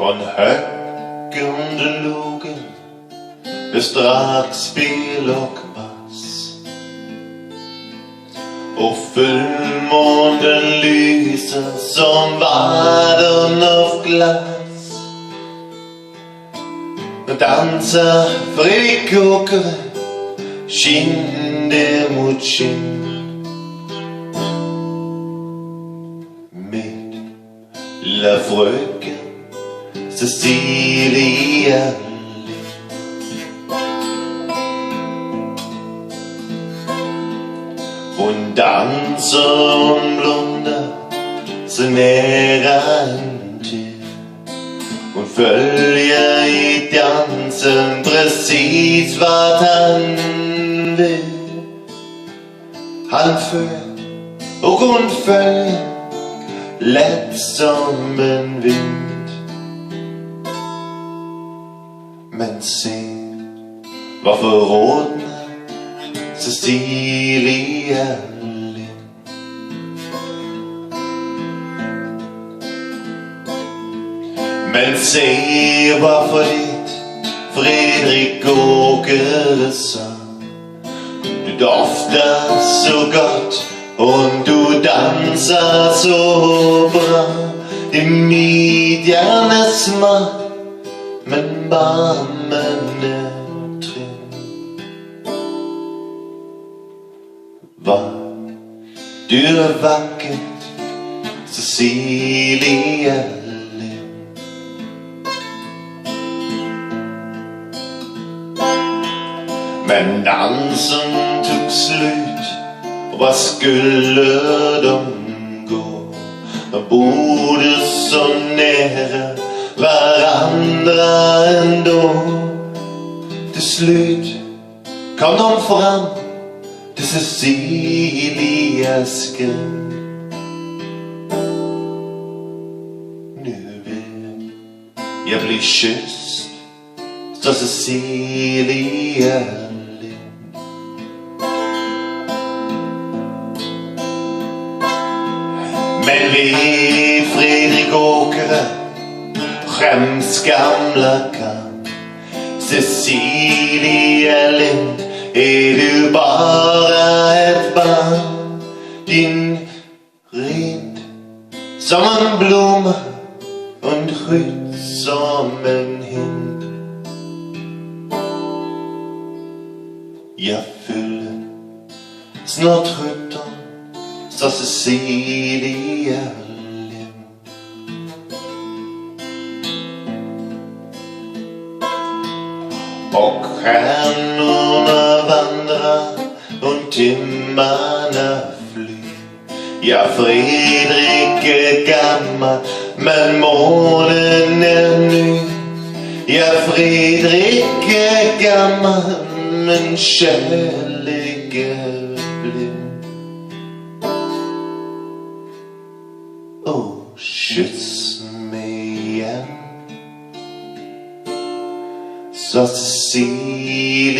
Från hög under logen med dragspel och pass, och fullmånen lyser som vaden av glass. Dansar Fredrik Åkare kind mot kind med lilla fröken Cecilia Lind. Hon dansar, hon blundar så nära intill. Hon följer i dansen precis vart han vill. Han för och hon följer lätt som en vind. Men se, varför rodnar Cecilia Lind? Men se, varför ditt Fredrik Åkare sa: du doftar så gott och du dansar så bra. Din midjan är smal men barmen är trygg. Vad du är vackert, Cecilia Lind. Men dansen tog slut, och vad skulle de gå? De bodde så nära varandra ändå. Till slut kom de fram till Cecilias gränd. Nu vill jag bli kysst, sa Cecilia Lind. Men vi Fredrik Åkare skäms gamla kan. Cecilia Lind, är du bara ett barn? Din rind som en blomma och skydd som en hind. Jag fyller snart 17, sa Cecilia Lind. Och stjärnorna vandrar och timmarna flyr. Ja, Fredrik är gammal men månen är ny. Ja, Fredrik är gammal men kärlek är blind. Och kyss mig igen, sa Cecilia